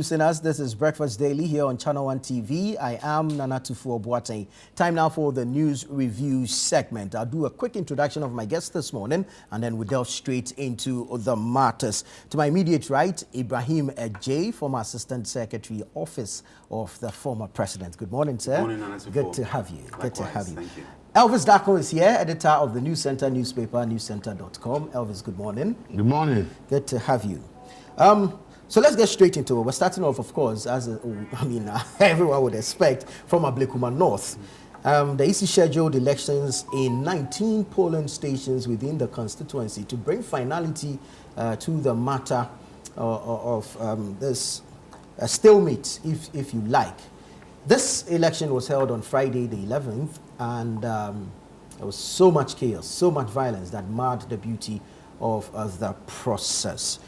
This is Breakfast Daily here on ChannelOne TV. I am Nanatufu Boateng. Time now for the news review segment. I'll do a quick introduction of my guest this morning and then we delve straight into the matters. To my immediate right, Ibrahim Adjei, former Assistant Secretary, Office of the former President. Good morning, sir. Good morning, Nanatufu. Good to have you. Likewise, good to have you. Thank you. Elvis Darko is here, editor of the News Center newspaper, newscenter.com. Elvis, good morning. Good morning. Good to have you. So let's get straight into it. We're starting off, of course, as everyone would expect, from Ablekuma North. The EC scheduled elections in 19 polling stations within the constituency to bring finality to the matter of this stalemate, if you like. This election was held on Friday the 11th, and there was so much chaos, so much violence that marred the beauty of the process.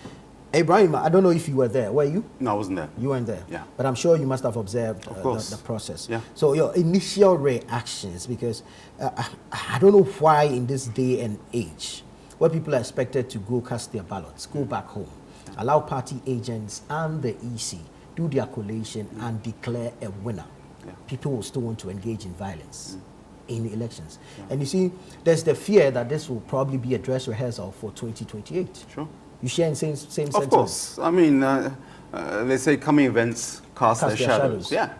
Ibrahim, I don't know if you were there. Were you? No, I wasn't there. You weren't there? Yeah. But I'm sure you must have observed the process. Yeah. So your initial reactions, because I don't know why in this day and age, where people are expected to go cast their ballots, go back home, allow party agents and the EC do their collation and declare a winner. Yeah. People will still want to engage in violence in elections. Yeah. And you see, there's the fear that this will probably be a dress rehearsal for 2028. Sure. You share in same sentiment? Of course. I mean, they say coming events cast their shadows. Yeah.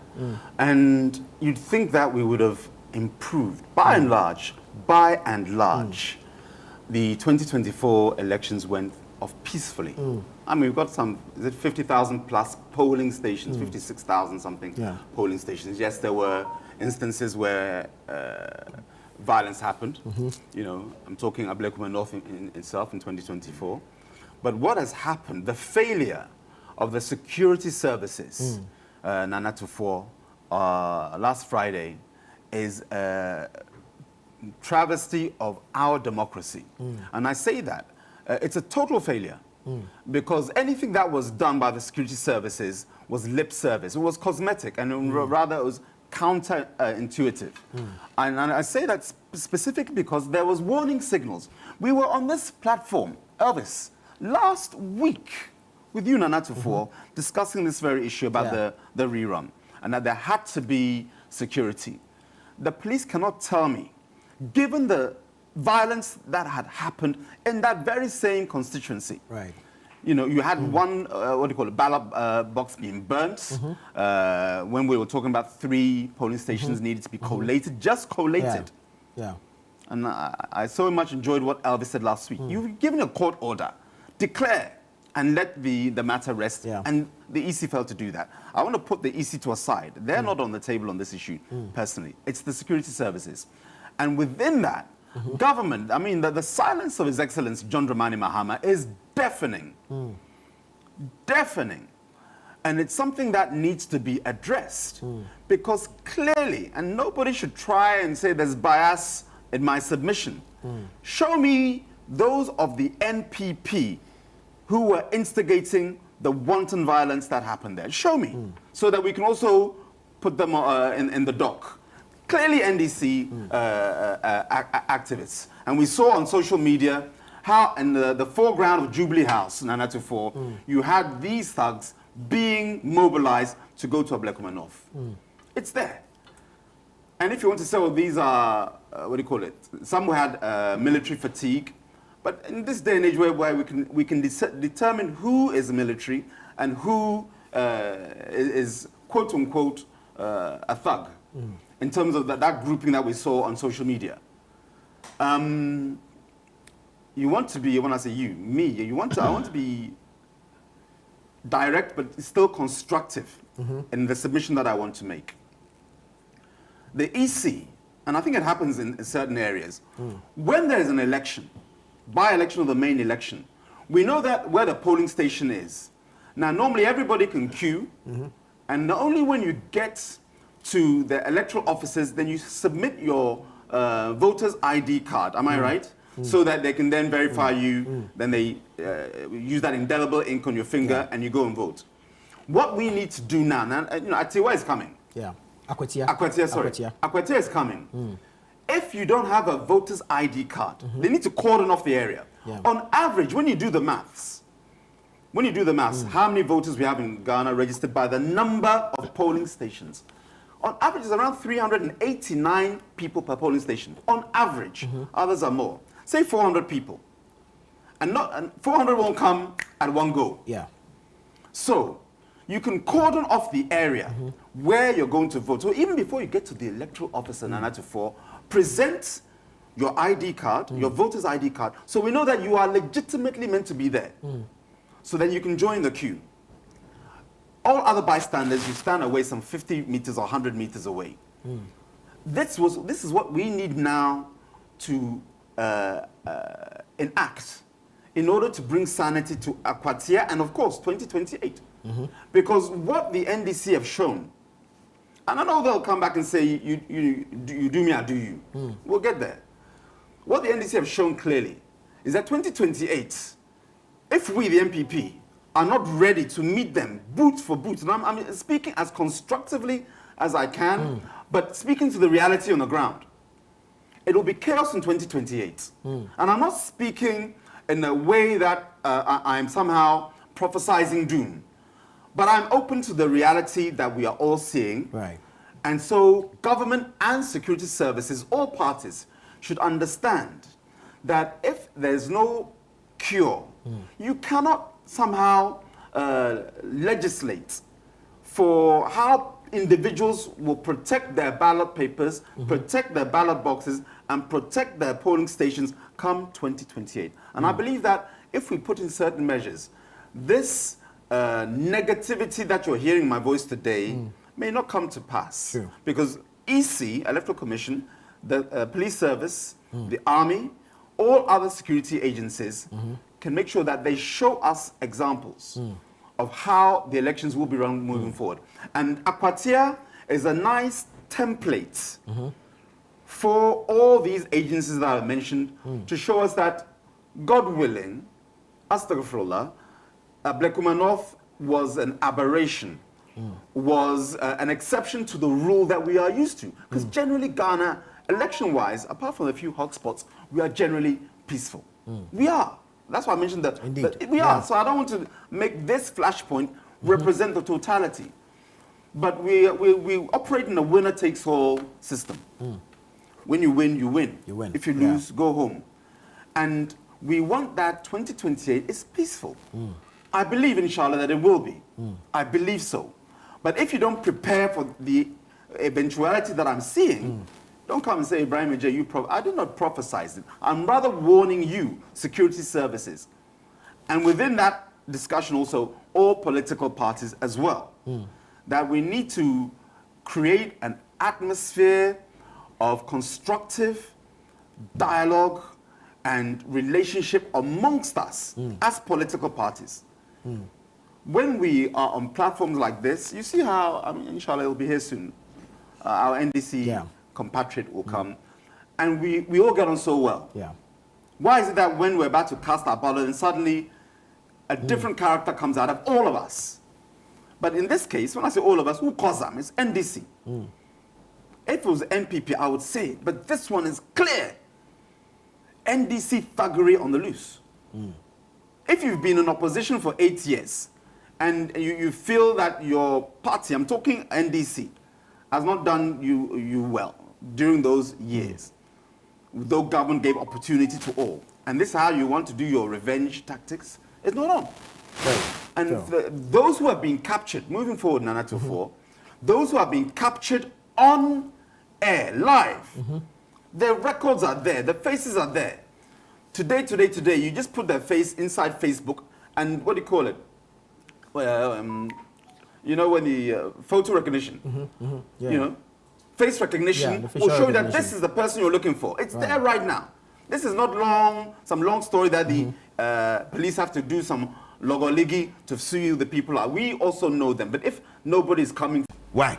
And you'd think that we would have improved. By and large, the 2024 elections went off peacefully. I mean, we've got some, is it 50,000 plus polling stations, 56,000 something polling stations. Yes, there were instances where violence happened. You know, I'm talking Ablekuma North in itself in 2024. But what has happened, the failure of the security services, Nanatufu, last Friday, is a travesty of our democracy. And I say that. It's a total failure. Because anything that was done by the security services was lip service. It was cosmetic, and rather it was counterintuitive. And I say that specifically because there was warning signals. We were on this platform, Elvis, last week with you, Nanatufu, discussing this very issue about the rerun, and that there had to be security. The police cannot tell me, given the violence that had happened in that very same constituency. Right. You know, you had one, ballot box being burnt, when we were talking about 3 polling stations needed to be collated, just collated. Yeah. And I so much enjoyed what Elvis said last week. You've given a court order, declare and let the matter rest, and the EC failed to do that. I want to put the EC to a side. They're not on the table on this issue, personally. It's the security services. And within that, government, I mean, the silence of His Excellency John Dramani Mahama is deafening. Deafening. And it's something that needs to be addressed. Because clearly, and nobody should try and say there's bias in my submission. Show me those of the NPP who were instigating the wanton violence that happened there. Show me, so that we can also put them in the dock. Clearly NDC activists. And we saw on social media how in the foreground of Jubilee House, Nanatufu, you had these thugs being mobilized to go to Ablekuma North. It's there. And if you want to say, well, these are, some had military fatigue. But in this day and age where we can determine who is military and who is, quote unquote, a thug, in terms of that grouping that we saw on social media. You want to be, when I say you, me, I want to be direct but still constructive in the submission that I want to make. The EC, and I think it happens in certain areas, when there is an election, by-election or the main election, we know that where the polling station is. Now, normally everybody can queue, and only when you get to the electoral offices, then you submit your voter's ID card, am I right? So that they can then verify you, then they use that indelible ink on your finger, and you go and vote. What we need to do now, you know, Atiwa is coming. Yeah. Akwatia is coming. If you don't have a voter's ID card, they need to cordon off the area. On average, when you do the maths, when you do the maths, how many voters we have in Ghana registered by the number of polling stations? On average, it's around 389 people per polling station. On average, others are more. Say 400 people. And 400 won't come at one go. Yeah. So you can cordon off the area where you're going to vote. So even before you get to the electoral office in Nana 4, present your ID card, your voter's ID card, so we know that you are legitimately meant to be there. So then you can join the queue. All other bystanders, you stand away some 50 meters or 100 meters away. This is what we need now to enact in order to bring sanity to Akwatia and, of course, 2028. Because what the NDC have shown, and I know they'll come back and say, you do me, I do you. We'll get there. What the NDC have shown clearly is that 2028, if we, the MPP, are not ready to meet them boot for boot, and I'm speaking as constructively as I can, but speaking to the reality on the ground, it will be chaos in 2028. And I'm not speaking in a way that I'm somehow prophesizing doom, but I'm open to the reality that we are all seeing. Right. And so government and security services, all parties, should understand that if there's no cure, you cannot somehow legislate for how individuals will protect their ballot papers, protect their ballot boxes, and protect their polling stations come 2028. And I believe that if we put in certain measures, this negativity that you're hearing in my voice today may not come to pass. Sure. Because EC, Electoral Commission, the police service, the army, all other security agencies can make sure that they show us examples of how the elections will be run moving forward. And Akwatia is a nice template for all these agencies that I mentioned to show us that, God willing, Astaghfirullah, Ablekuma North was an aberration, was an exception to the rule that we are used to. Because generally Ghana, election-wise, apart from a few hotspots, we are generally peaceful. We are. That's why I mentioned that. Indeed. We are. So I don't want to make this flashpoint represent the totality. But we operate in a winner-takes-all system. When you win, you win. You win. If you lose, go home. And we want that 2028 is peaceful. I believe, inshallah, that it will be. I believe so. But if you don't prepare for the eventuality that I'm seeing, don't come and say, Ibrahim, Adjei, I do not prophesize it. I'm rather warning you, security services. And within that discussion also, all political parties as well, that we need to create an atmosphere of constructive dialogue and relationship amongst us as political parties. When we are on platforms like this, you see how, I mean, inshallah, it'll be here soon. Our NDC compatriot will come, and we all get on so well. Why is it that when we're about to cast our ballot, and suddenly a different character comes out of all of us? But in this case, when I say all of us, who calls them? It's NDC. If it was NPP, I would say it, but this one is clear. NDC thuggery on the loose. If you've been in opposition for 8 years, and you feel that your party, I'm talking NDC, has not done you well during those years, though government gave opportunity to all, and this is how you want to do your revenge tactics, it's not on. And those who have been captured, moving forward, Nana 24, those who have been captured on air, live, their records are there, the faces are there. Today, you just put their face inside Facebook, and what do you call it? You know, when the photo recognition, you know, face recognition will show you that this is the person you're looking for. It's there right now. This is not some long story that the police have to do some logoligi to see who the people are. We also know them, but if nobody is coming. Why?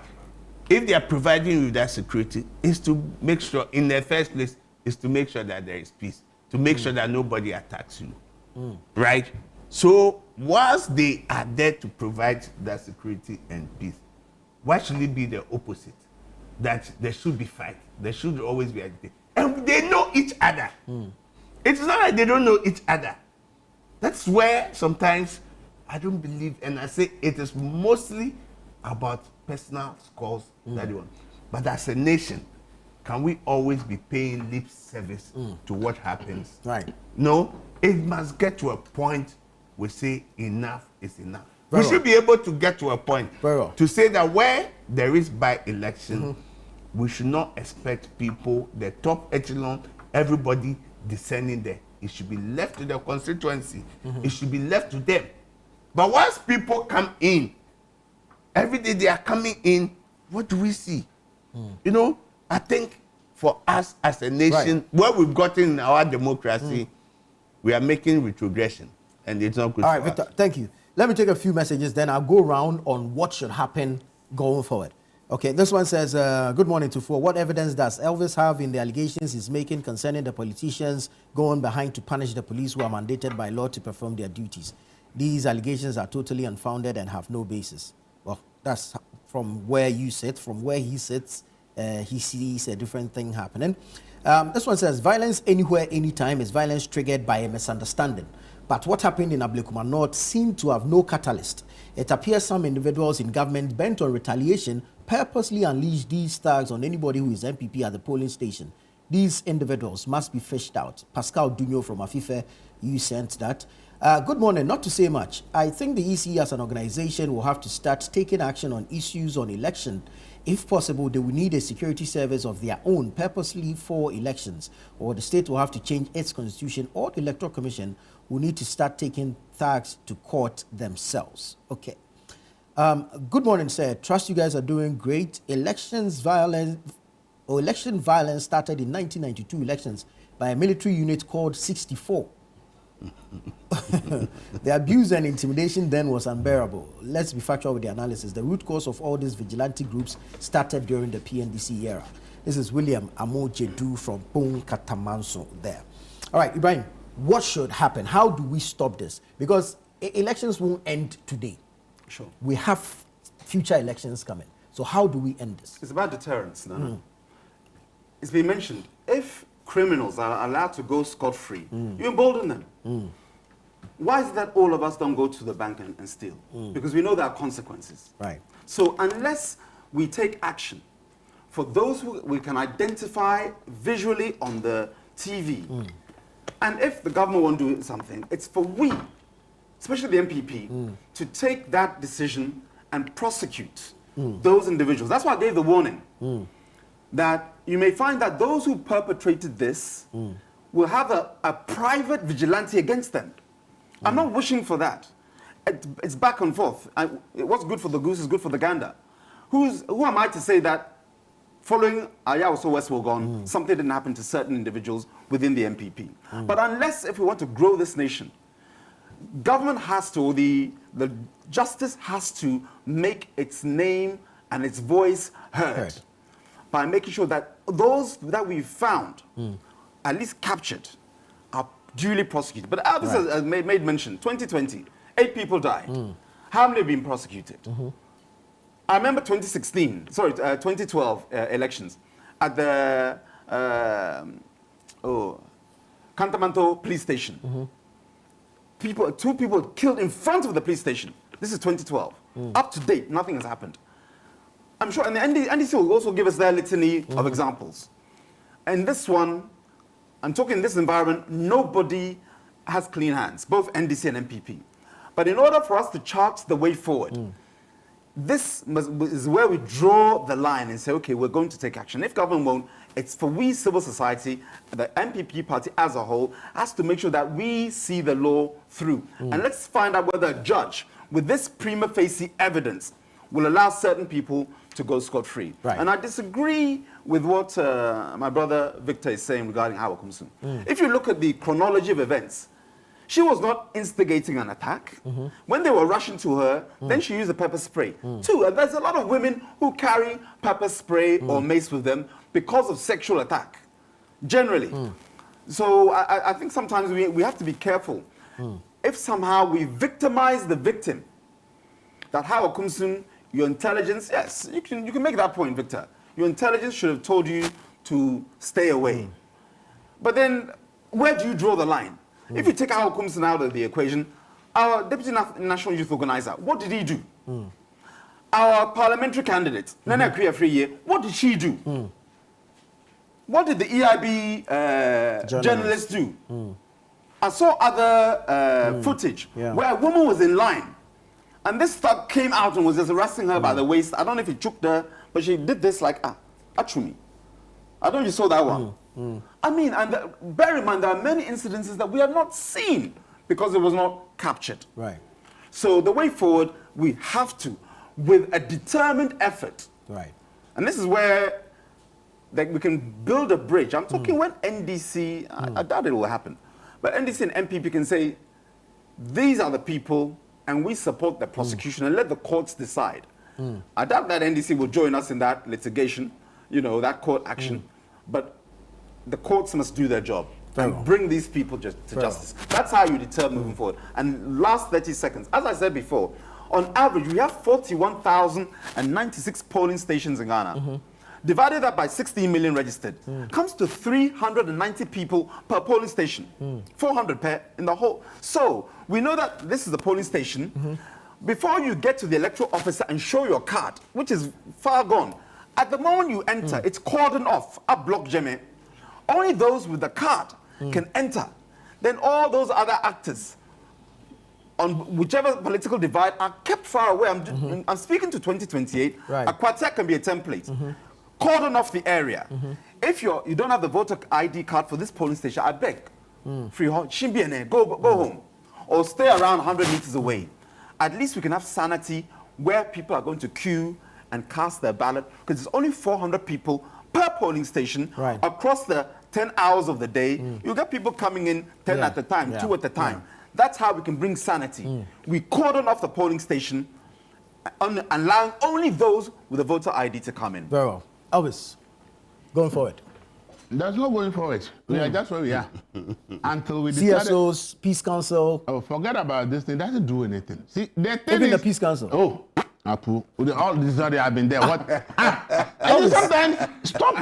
If they are providing you with that security, is to make sure, in the first place, is to make sure that there is peace, to make sure that nobody attacks you, right? So whilst they are there to provide that security and peace, why should it be the opposite? That there should be fight, there should always be agitation. And they know each other. It's not like they don't know each other. That's where sometimes I don't believe, and I say it is mostly about personal scores that you want. But as a nation, can we always be paying lip service to what happens? Right. No, it must get to a point we say enough is enough. Very we should be able to get to a point to say that where there is by-election, we should not expect people, the top echelon, everybody descending there. It should be left to the constituency. It should be left to them. But once people come in, every day they are coming in, what do we see? You know, I think for us as a nation, where we've gotten in our democracy, we are making retrogression, and it's not good. All right, Victor, thank you. Let me take a few messages, then I'll go around on what should happen going forward. Okay, this one says, good morning to four. What evidence does Elvis have in the allegations he's making concerning the politicians going behind to punish the police who are mandated by law to perform their duties? These allegations are totally unfounded and have no basis. Well, that's from where you sit. From where he sits, he sees a different thing happening. This one says, violence anywhere, anytime is violence triggered by a misunderstanding. But what happened in Ablekuma North seemed to have no catalyst. It appears some individuals in government bent on retaliation purposely unleashed these thugs on anybody who is MPP at the polling station. These individuals must be fished out. Pascal Dunyo from Afife, you sent that. Good morning. Not to say much, I think the EC as an organization will have to start taking action on issues on election. If possible, they will need a security service of their own purposely for elections, or the state will have to change its constitution, or the Electoral Commission will need to start taking thugs to court themselves. Okay. Good morning, sir. Trust you guys are doing great. Election violence started in 1992 elections by a military unit called 64. The abuse and intimidation then was unbearable. Let's be factual with the analysis. The root cause of all these vigilante groups started during the PNDC era. This is William Amojedu from Pong Katamanso there. All right, Ibrahim, what should happen? How do we stop this? Because elections won't end today. Sure. We have future elections coming. So how do we end this? It's about deterrence. No? It's been mentioned. If criminals are allowed to go scot-free, you embolden them. Why is it that all of us don't go to the bank and steal? Because we know there are consequences. Right. So unless we take action for those who we can identify visually on the TV, and if the government won't do something, it's for we, especially the MPP, to take that decision and prosecute those individuals. That's why I gave the warning that you may find that those who perpetrated this will have a private vigilante against them. I'm not wishing for that. It's back and forth. What's good for the goose is good for the gander. Who am I to say that following Ayahuasca West Wogon, something didn't happen to certain individuals within the MPP? But unless, if we want to grow this nation, government has to, the justice has to make its name and its voice heard by making sure that those that we found, at least captured, are duly prosecuted. But Elvis has made mention, 2020, 8 people died. How many have been prosecuted? I remember 2012 elections at the Cantamanto police station. 2 people killed in front of the police station. This is 2012. Up to date, nothing has happened. I'm sure, and the NDC will also give us their litany of examples. And this one, I'm talking in this environment, nobody has clean hands, both NDC and MPP. But in order for us to chart the way forward, this is where we draw the line and say, okay, we're going to take action. If government won't, it's for we, civil society, the MPP party as a whole, has to make sure that we see the law through. And let's find out whether a judge, with this prima facie evidence, will allow certain people to go scot-free. Right. And I disagree with what my brother Victor is saying regarding Hawa Kumsun. If you look at the chronology of events, she was not instigating an attack. When they were rushing to her, then she used a pepper spray. 2, there's a lot of women who carry pepper spray or mace with them because of sexual attack, generally. So I think sometimes we have to be careful. If somehow we victimize the victim, that Hawa Kumsun, your intelligence, yes, you can make that point, Victor. Your intelligence should have told you to stay away. But then, where do you draw the line? If you take Hawa Kumsun out of the equation, Our Deputy National Youth Organizer, what did he do? Our parliamentary candidate, Nana Kriya, what did she do? What did the EIB journalists do? I saw other footage where a woman was in line, and this thug came out and was just arresting her by the waist. I don't know if he choked her, but she did this like, achumi. I don't know if you saw that one. I mean, and bear in mind, there are many incidences that we have not seen because it was not captured. Right. So the way forward, we have to, with a determined effort. Right. And this is where we can build a bridge. I'm talking when NDC, I doubt it will happen, but NDC and MPP can say, these are the people, and we support the prosecution, and let the courts decide. I doubt that NDC will join us in that litigation, you know, that court action, but the courts must do their job and bring these people to justice. That's how you deter moving forward. And last 30 seconds, as I said before, on average, we have 41,096 polling stations in Ghana. Divided that by 16 million registered, comes to 390 people per polling station, 400 per in the whole. So we know that this is the polling station. Before you get to the electoral officer and show your card, which is far gone, at the moment you enter, it's cordoned off, a block jeme. Only those with the card can enter. Then all those other actors on whichever political divide are kept far away. I'm speaking to 2028. Right. A quartet can be a template. Cordon off the area. If you don't have the voter ID card for this polling station, I beg, free home, go home, or stay around 100 meters away. At least we can have sanity where people are going to queue and cast their ballot, because it's only 400 people per polling station across the 10 hours of the day. You get people coming in 10 at a time, 2 at a time. That's how we can bring sanity. We cordon off the polling station, allowing only those with a voter ID to come in. Very well. Elvis, going forward. There's no going forward. We are just where we are. Until we decide. CSOs, Peace Council. Oh, forget about this thing. It doesn't do anything. See, the thing even is, the Peace Council. Oh, Apu, all this already have been there. What? And sometimes, stop.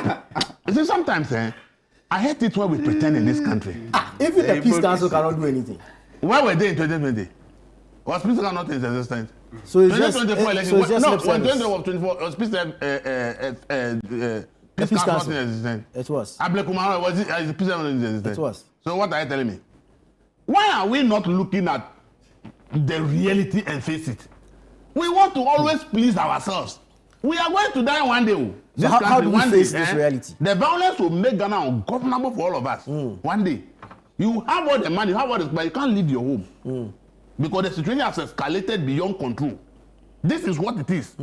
See, sometimes, I hate it when we pretend in this country. Even the Peace Council cannot do anything. Where were they in 2020? Was Peace Council not in existence? So it's 2024 just, election. so it's No, just when 2024 was Peace Council not in existence. It was. Ablekuma was it? Peace Council in existence. It was. So what are you telling me? Why are we not looking at the reality and face it? We want to always please ourselves. We are going to die one day. So how do we face this reality? The violence will make Ghana ungovernable for all of us. One day. You have all the money, you have all the, but you can't leave your home. Because the situation has escalated beyond control. This is what it is.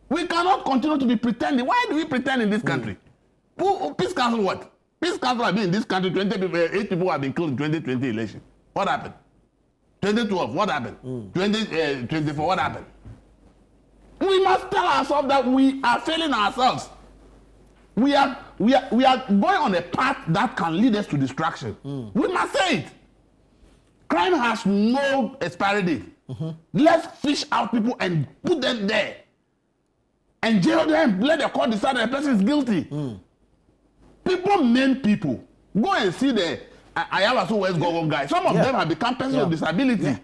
We cannot continue to be pretending. Why do we pretend in this country? Peace Council what? Peace Council have been in this country, 8 people have been killed in 2020 election. What happened? 2012, what happened? 2024, what happened? We must tell ourselves that we are failing ourselves. We are going on a path that can lead us to destruction. We must say it. Crime has no expiry date. Let's fish out people and put them there. And jail them, let the court decide that the person is guilty. People maim people. Go and see the Ayawaso West Gogon guy. Some of them have become persons with disability.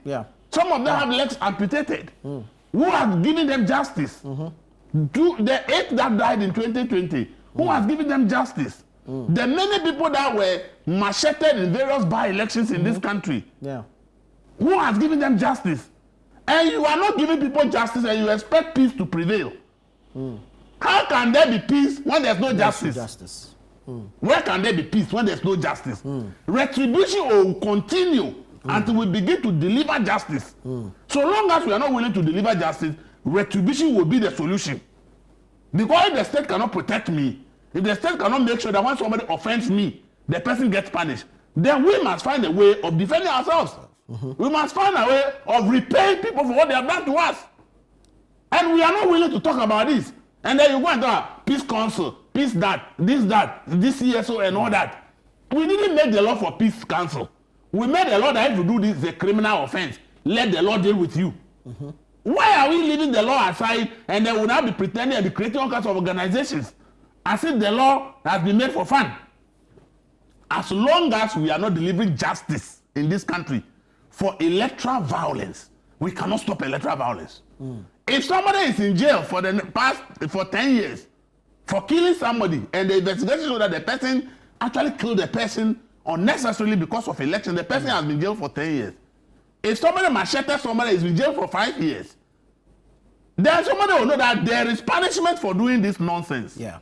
Some of them have legs amputated. Who has given them justice? The 8 that died in 2020, who has given them justice? The many people that were macheted in various by-elections in this country, who has given them justice? And you are not giving people justice and you expect peace to prevail. How can there be peace when there's no justice? Where can there be peace when there's no justice? Retribution will continue until we begin to deliver justice. So long as we are not willing to deliver justice, retribution will be the solution. Because if the state cannot protect me, if the state cannot make sure that when somebody offends me, the person gets punished, then we must find a way of defending ourselves. We must find a way of repaying people for what they have done to us. And we are not willing to talk about this. And then you go and talk Peace Council, Peace that, this CSO and all that. We didn't make the law for Peace Council. We made a law that if you do this, it's a criminal offense. Let the law deal with you. Why are we leaving the law aside and then we now be pretending and be creating all kinds of organizations as if the law has been made for fun? As long as we are not delivering justice in this country for electoral violence, we cannot stop electoral violence. If somebody is in jail for the past 10 years for killing somebody, and the investigation shows that the person actually killed the person unnecessarily because of election, the person has been jailed for 10 years. If somebody macheted somebody, is in jail for 5 years, then somebody will know that there is punishment for doing this nonsense. Yeah.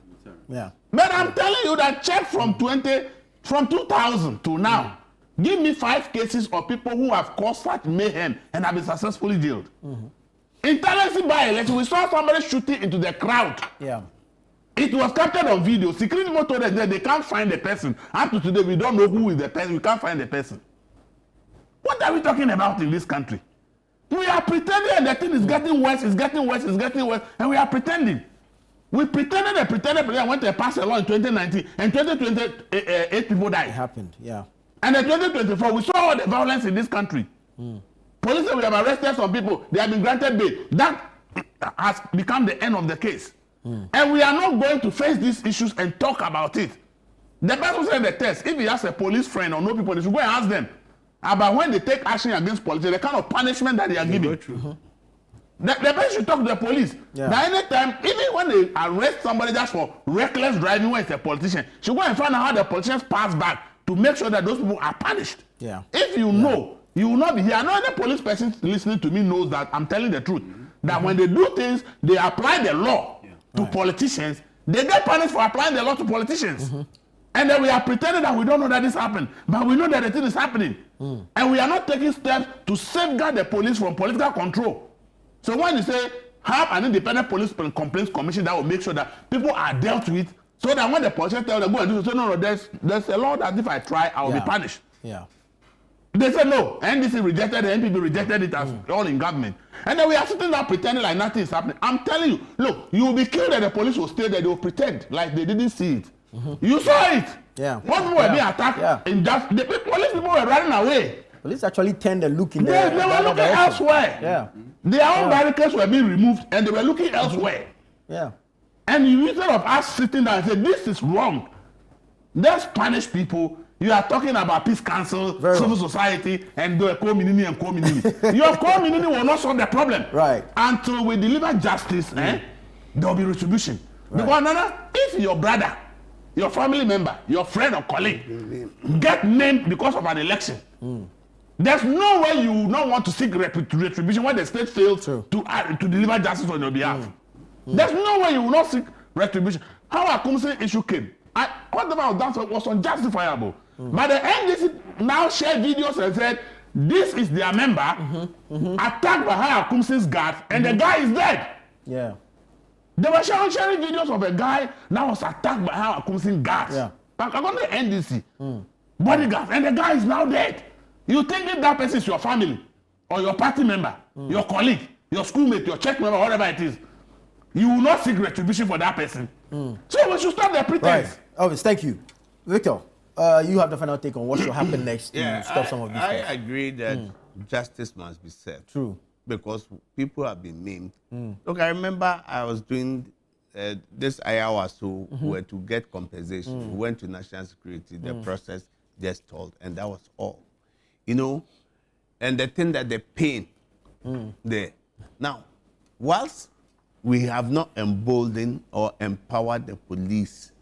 Yeah. But I'm telling you that check from 2000 to now, give me 5 cases of people who have caused such mayhem and have been successfully jailed. In Tennessee by-election, we saw somebody shooting into the crowd. Yeah. It was captured on video. Security told us that they can't find the person. Up to today, we don't know who is the person. We can't find the person. What are we talking about in this country? We are pretending and the thing is getting worse, it's getting worse, it's getting worse, and we are pretending. We pretended and went to pass a law in 2019, and 2020, 8 people died. It happened, yeah. And in 2024, we saw all the violence in this country. Police said we have arrested some people, they have been granted bail. That has become the end of the case. And we are not going to face these issues and talk about it. The person said the test, if he has a police friend or no people, they should go and ask them about when they take action against politicians, the kind of punishment that they are giving. The person should talk to the police. Yeah. Now, anytime, even when they arrest somebody just for reckless driving when it's a politician, should go and find out how the politicians pass back to make sure that those people are punished. Yeah. If you know, you will not be here. Another police person listening to me knows that I'm telling the truth. That when they do things, they apply the law to politicians. They get punished for applying the law to politicians. And then we are pretending that we don't know that this happened. But we know that the thing is happening. And we are not taking steps to safeguard the police from political control. So when you say, have an independent police complaints commission that will make sure that people are dealt with, so that when the politicians tell them, go and do, say, no, there's a law that if I try, I will be punished. Yeah. They say no, NDC rejected it, NPP rejected it as all in government. And then we are sitting there pretending like nothing is happening. I'm telling you, look, you will be killed and the police will stay there, they will pretend like they didn't see it. You saw it. Yeah. What people were being attacked, in just, the police people were running away. Police actually turned and look in They were looking elsewhere. Yeah. Their own barricades were being removed and they were looking elsewhere. Yeah. And you, instead of us sitting down and say, this is wrong, let's punish people. You are talking about peace council, civil society, and the co-minini and co-minini. Your co-minini will not solve the problem. Right. Until we deliver justice, there will be retribution. Right. Because Nana, if your brother, your family member, your friend or colleague get named because of an election, there's no way you will not want to seek retribution when the state fails to deliver justice on your behalf. There's no way you will not seek retribution. How a Kumsi issue came, whatever was done was unjustifiable. But the NDC now shared videos and said, this is their member attacked by Haya Kumsi's guard, and the guy is dead. Yeah. They were sharing videos of a guy that was attacked by Haya Kumsi's guards. Yeah. According to the NDC, bodyguards, and the guy is now dead. You think if that person is your family, or your party member, your colleague, your schoolmate, your church member, whatever it is, you will not seek retribution for that person. So we should stop the pretense. Right. Elvis, thank you. Victor, you have the final take on what should happen next to stop some of these things. I agree that justice must be served. True. Because people have been named. Look, I remember I was doing this hour so were to get compensation. We went to national security, the process just stalled, and that was all. You know, and the thing that the pain there. Now, whilst we have not emboldened or empowered the police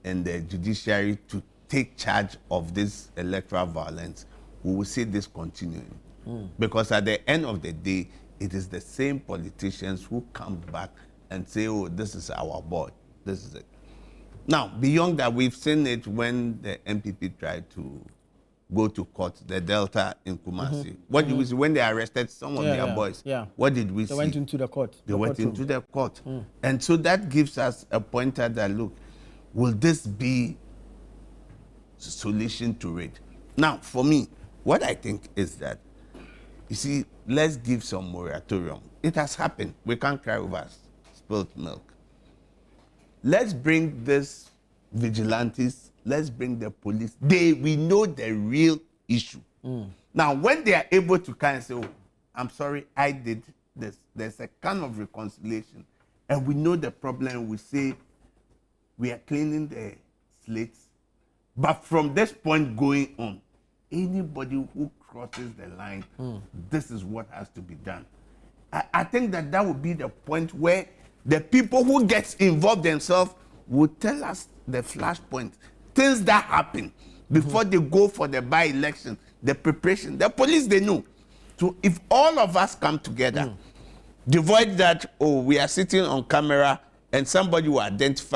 and the judiciary to take charge of this electoral violence, we will see this continuing. Because at the end of the day, it is the same politicians who come back and say, oh, this is our board, this is it. Now, beyond that, we've seen it when the MPP tried to go to court, the Delta in Kumasi. What did we see? When they arrested some of their boys, what did we see? They went into the court. They went into the court. And so that gives us a pointer that, look, will this be a solution to it? Now, for me, what I think is that, you see, let's give some moratorium. It has happened. We can't cry over spilled milk. Let's bring this vigilantes, let's bring the police. We know the real issue. Now, when they are able to kind of say, oh, I'm sorry, I did this, there's a kind of reconciliation. And we know the problem, we say, we are cleaning the slates. But from this point going on, anybody who crosses the line, this is what has to be done. I think that would be the point where the people who get involved themselves will tell us the flashpoint, things that happen before they go for the by-election, the preparation. The police, they know. So if all of us come together, devoid that, oh, we are sitting on camera and somebody will identify